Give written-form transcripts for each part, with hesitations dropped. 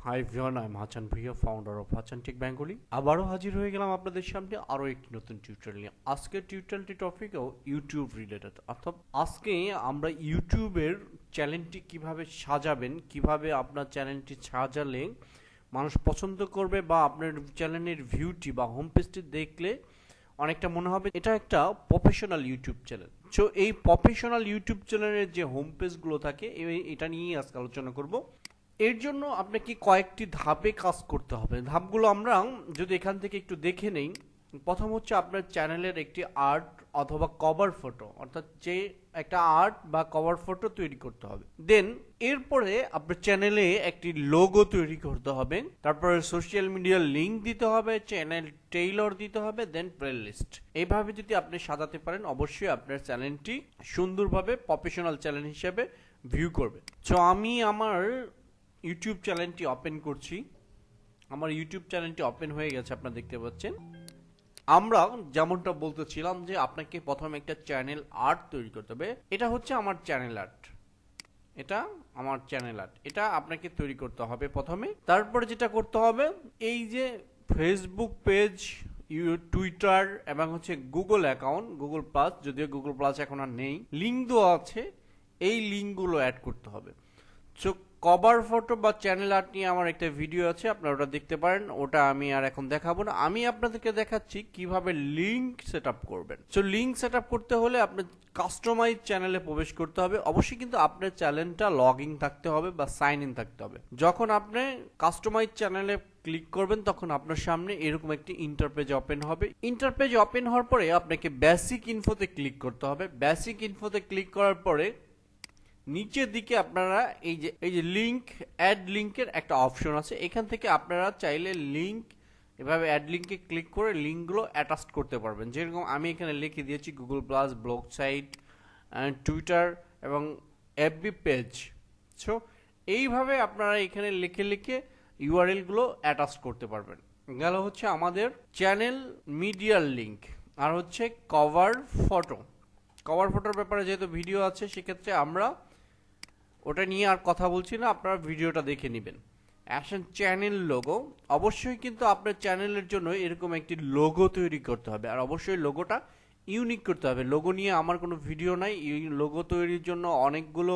High everyone, I am Hasan Bhuiyan, founder of Hasan tech Bengali. আবারও হাজির হয়ে গেলাম আপনাদের সামনে আরও একটি নতুন টিউটোরিয়াল নিয়ে। আজকের টিউটোরিয়ালটি টপিকও ইউটিউব রিলেটেড, অর্থাৎ আজকে আমরা ইউটিউবের চ্যানেলটি কিভাবে সাজাবেন, কিভাবে আপনার চ্যানেলটি সাজালে মানুষ পছন্দ করবে বা আপনার চ্যানেলের ভিউটি বা হোম পেজটি দেখলে অনেকটা মনে হবে এটা একটা প্রফেশনাল ইউটিউব চ্যানেল। সো এই প্রফেশনাল ইউটিউব চ্যানেলের যে হোম পেজগুলো থাকে এটা নিয়েই আজকে আলোচনা করব। এর জন্য আপনাকে কয়েকটি ধাপে কাজ করতে হবে। ধাপগুলো আমরা যদি এখান থেকে একটু দেখে নেই, প্রথম হচ্ছে আপনার চ্যানেলের একটি আর্ট অথবা কভার ফটো, অর্থাৎ যে একটা আর্ট বা কভার ফটো তৈরি করতে হবে। দেন এরপরে আপনার চ্যানেলে একটি লোগো তৈরি করতে হবে, তারপরে সোশ্যাল মিডিয়ার লিঙ্ক দিতে হবে, চ্যানেল টেইলর দিতে হবে, দেন প্লেলিস্ট। এইভাবে যদি আপনি সাজাতে পারেন অবশ্যই আপনার চ্যানেলটি সুন্দরভাবে প্রফেশনাল চ্যানেল হিসেবে ভিউ করবে। সো আমি আমার ইউটিউব চ্যানেলটি ওপেন করছি। আমার ইউটিউব চ্যানেলটি ওপেন হয়ে গেছে, আপনারা দেখতে পাচ্ছেন। আমরা যেমনটা বলতেছিলাম যে আপনাকে প্রথমে একটা চ্যানেল আর্ট তৈরি করতে হবে। এটা হচ্ছে আমার চ্যানেল আর্ট, এটা আপনাকে তৈরি করতে হবে প্রথমে। তারপরে যেটা করতে হবে, এই যে ফেসবুক পেজ, টুইটার এবং হচ্ছে গুগল অ্যাকাউন্ট, গুগল প্লাস, যদিও গুগল প্লাস এখন আর নেই, লিঙ্ক দেওয়া আছে, এই লিঙ্কগুলো অ্যাড করতে হবে। সো কভার ফটো বা চ্যানেল আর্ট নিয়ে আমার একটা ভিডিও আছে, আপনারা ওটা দেখতে পারেন। ওটা আমি আর এখন দেখাবো না, আমি আপনাদেরকে দেখাচ্ছি কিভাবে লিঙ্ক সেট আপ করবেন। সো লিঙ্ক সেট আপ করতে হলে আপনার কাস্টমাইজ চ্যানেলে প্রবেশ করতে হবে। অবশ্যই কিন্তু আপনার চ্যানেলটা লগ ইন থাকতে হবে বা সাইন ইন থাকতে হবে। যখন আপনি কাস্টমাইজ চ্যানেলে ক্লিক করবেন তখন আপনার সামনে এরকম একটি ইন্টারপেজ ওপেন হবে। ইন্টারপেজ ওপেন হওয়ার পরে আপনাকে বেসিক ইনফোতে ক্লিক করতে হবে। বেসিক ইনফোতে ক্লিক করার পরে নিচের দিকে আপনারা এই যে লিঙ্ক, অ্যাড লিঙ্কের একটা অপশন আছে। এখান থেকে আপনারা চাইলে লিঙ্ক এভাবে অ্যাড লিঙ্কে ক্লিক করে লিঙ্কগুলো অ্যাটাচ করতে পারবেন। যেরকম আমি এখানে লিখে দিয়েছি Google plus, blog site, Twitter এবং এফবি পেজ। সো এইভাবে আপনারা এখানে লিখে ইউআরএলগুলো অ্যাটাচ করতে পারবেন। গেল হচ্ছে আমাদের চ্যানেল মিডিয়ার লিঙ্ক, আর হচ্ছে কভার ফটো। কভার ফটোর ব্যাপারে যেহেতু ভিডিও আছে সেক্ষেত্রে আমরা ওটা নিয়ে আর কথা বলছি না, আপনারা ভিডিওটা দেখে নেবেন। অ্যাকশন চ্যানেল লোগো, অবশ্যই কিন্তু আপনার চ্যানেলের জন্য এরকম একটি লোগো তৈরি করতে হবে, আর অবশ্যই লোগোটা ইউনিক করতে হবে। লোগো নিয়ে আমার কোনো ভিডিও নাই। এই লোগো তৈরির জন্য অনেকগুলো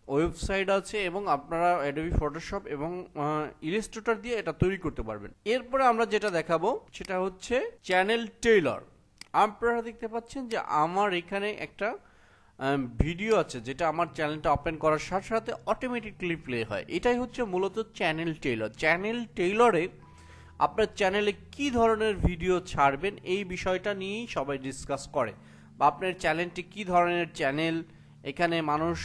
ওয়েবসাইট আছে এবং আপনারা অ্যাডোবি ফটোশপ এবং ইলাস্ট্রেটর দিয়ে এটা তৈরি করতে পারবেন। এরপরে আমরা যেটা দেখাবো সেটা হচ্ছে চ্যানেল টেইলর। আপনারা দেখতে পাচ্ছেন যে আমার এখানে একটা ভিডিও আছে যেটা আমার চ্যানেলটা ওপেন করার সাথে সাথে অটোমেটিকলি প্লে হয়। এটাই হচ্ছে মূলত চ্যানেল টেইলর। চ্যানেল টেইলরে আপনার চ্যানেলে কি ধরনের ভিডিও ছাড়বেন এই বিষয়টা নিয়েই সবাই ডিসকাস করে, বা আপনার চ্যানেলটি কি ধরনের চ্যানেল, এখানে মানুষ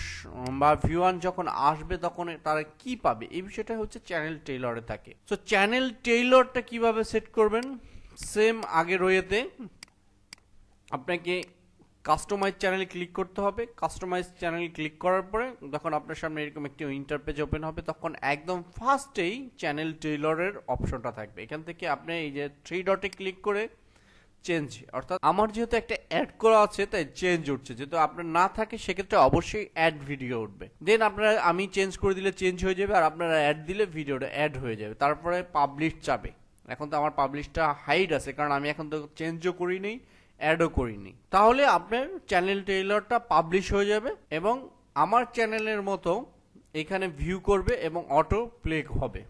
বা ভিউয়ার যখন আসবে তখন তারা কি পাবে, এই বিষয়টা হচ্ছে চ্যানেল টেইলরে থাকে। সো চ্যানেল টেইলরটা কিভাবে সেট করবেন, সেম আগে রয়েতে আপনাকে কাস্টমাইজ চ্যানেলে ক্লিক করতে হবে। কাস্টমাইজ চ্যানেল ক্লিক করার পরে যখন আপনার সামনে এরকম একটি ইন্টারপেজ ওপেন হবে তখন একদম ফার্স্টেই চ্যানেল টেইলরের অপশনটা থাকবে। এখান থেকে আপনি এই যে 3 ডটে ক্লিক করে চেঞ্জ, অর্থাৎ আমার যেহেতু একটা অ্যাড করা আছে তাই চেঞ্জ উঠছে, যেহেতু আপনার না থাকে সেক্ষেত্রে অবশ্যই অ্যাড ভিডিও উঠবে। দেন আপনারা আমি চেঞ্জ করে দিলে চেঞ্জ হয়ে যাবে, আর আপনারা অ্যাড দিলে ভিডিওটা অ্যাড হয়ে যাবে। তারপরে পাবলিশ চাবে। এখন তো আমার পাবলিশটা হাইড আছে কারণ আমি এখন তো চেঞ্জও করি নেই, অ্যাডও করিনি। তাহলে আপনার চ্যানেল টেইলরটা পাবলিশ হয়ে যাবে এবং আমার চ্যানেলের মতো এখানে ভিউ করবে এবং অটো প্লে হবে।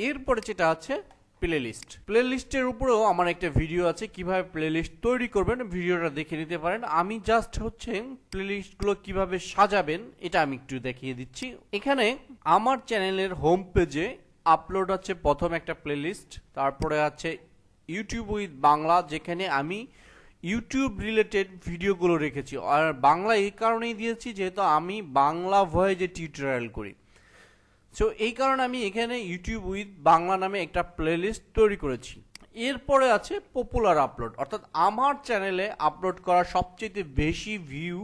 এরপরে যেটা আছে প্লেলিস্ট। প্লেলিস্টের উপরেও আমার একটা ভিডিও আছে, কিভাবে প্লেলিস্ট তৈরি করবেন ভিডিওটা দেখে নিতে পারেন। আমি জাস্ট হচ্ছে প্লেলিস্টগুলো কিভাবে সাজাবেন এটা আমি একটু দেখিয়ে দিচ্ছি। এখানে আমার চ্যানেলের হোম পেজে আপলোড আছে প্রথম একটা প্লেলিস্ট, তারপরে আছে ইউটিউব উইথ বাংলা, যেখানে আমি ইউটিউব রিলেটেড ভিডিওগুলো রেখেছি। আর বাংলা এই কারণেই দিয়েছি যেহেতু আমি বাংলা ভয়েসে টিউটোরিয়াল করি। সো এই কারণে আমি এখানে ইউটিউব উইথ বাংলা নামে একটা প্লেলিস্ট তৈরি করেছি। এরপরে আছে পপুলার আপলোড, অর্থাৎ আমার চ্যানেলে আপলোড করা সবচেয়ে বেশি ভিউ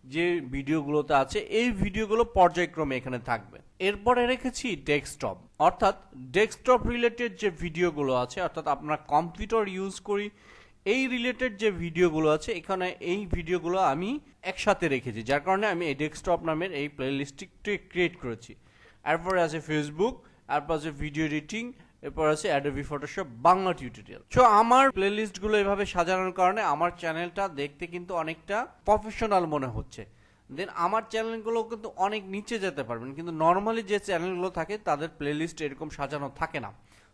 যে ভিডিওগুলোতে আছে এই ভিডিওগুলো পর্যায়ক্রমে এখানে থাকবে। এরপরে রেখেছি ডেস্কটপ, অর্থাৎ ডেস্কটপ রিলেটেড যে ভিডিওগুলো আছে, অর্থাৎ আমরা কম্পিউটার ইউজ করি এই রিলেটেড যে ভিডিওগুলো আছে এখানে এই ভিডিওগুলো আমি একসাথে রেখেছি, যার কারণে আমি এই ডেস্কটপ নামের এই প্লেলিস্টটি ক্রিয়েট করেছি। এরপরে আছে ফেসবুক তারপর আছে ভিডিও এডিটিং, এরপর আছে Adobe Photoshop Bangla tutorial. So আমার প্লেলিস্ট গুলো এভাবে সাজানোর কারণে আমার চ্যানেলটা দেখতে কিন্তু অনেকটা প্রফেশনাল মনে হচ্ছে। দেন আমার চ্যানেলগুলো কিন্তু অনেক নিচে যেতে পারবেন, কিন্তু নর্মালি যে চ্যানেলগুলো থাকে তাদের প্লেলিস্ট এরকম সাজানো থাকে না।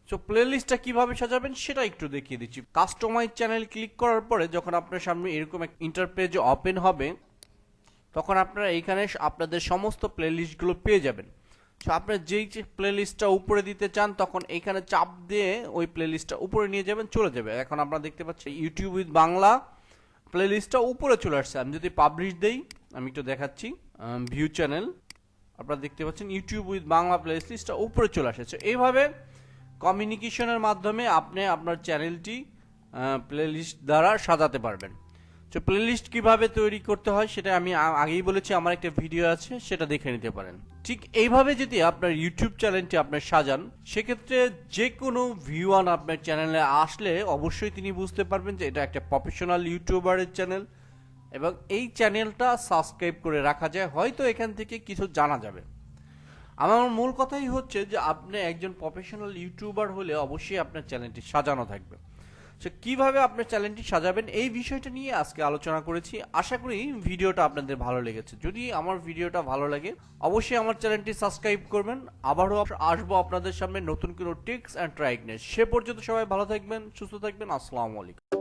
সো প্লেলিস্টটা কিভাবে সাজাবেন সেটা একটু দেখিয়ে দিচ্ছি। কাস্টমাইজ চ্যানেল ক্লিক করার পরে যখন আপনার সামনে এরকম এক ইন্টারপেজ ওপেন হবে, তখন আপনারা এইখানে আপনাদের সমস্ত প্লেলিস্টগুলো পেয়ে যাবেন। সো আপনার যেই প্লেলিস্টটা উপরে দিতে চান তখন এইখানে চাপ দিয়ে ওই প্লেলিস্টটা উপরে নিয়ে যাবেন, চলে যাবে। এখন আপনারা দেখতে পাচ্ছেন ইউটিউব উইথ বাংলা প্লেলিস্টটা উপরে চলে আসছে। আমি যদি পাবলিশ দেই, আমি একটু দেখাচ্ছি, ভিউ চ্যানেল, আপনারা দেখতে পাচ্ছেন ইউটিউব উইথ বাংলা প্লেলিস্টটা উপরে চলে আসছে। এইভাবে কমিউনিকেশনের মাধ্যমে আপনি আপনার চ্যানেলটি প্লেলিস্ট দ্বারা সাজাতে পারবেন। তো প্লেলিস্ট কিভাবে তৈরি করতে হয় সেটা আমি আগেই বলেছি, আমার একটা ভিডিও আছে, সেটা দেখে নিতে পারেন। ঠিক এইভাবে যদি আপনার ইউটিউব চ্যানেলটি আপনি সাজান, সেক্ষেত্রে যে কোনো ভিউয়ার আপনার চ্যানেলে আসলে অবশ্যই তিনি বুঝতে পারবেন যে এটা একটা প্রফেশনাল ইউটিউবারের চ্যানেল, এবং এই চ্যানেলটা সাবস্ক্রাইব করে রাখা যায়, হয়তো এখান থেকে কিছু জানা যাবে। আমার মূল কথাই হচ্ছে যে আপনি একজন প্রফেশনাল ইউটিউবার হলে অবশ্যই আপনার চ্যানেলটি সাজানো থাকবে। সো কিভাবে আপনার চ্যানেলটি সাজাবেন এই বিষয়টা নিয়ে আজকে আলোচনা করেছি। আশা করি ভিডিওটা আপনাদের ভালো লেগেছে। যদি আমার ভিডিওটা ভালো লাগে অবশ্যই আমার চ্যানেলটি সাবস্ক্রাইব করবেন। আবারও আসবো আপনাদের সামনে নতুন কোনো টিপস অ্যান্ড ট্রিক নিয়ে। সে পর্যন্ত সবাই ভালো থাকবেন, সুস্থ থাকবেন। আসসালামু আলাইকুম।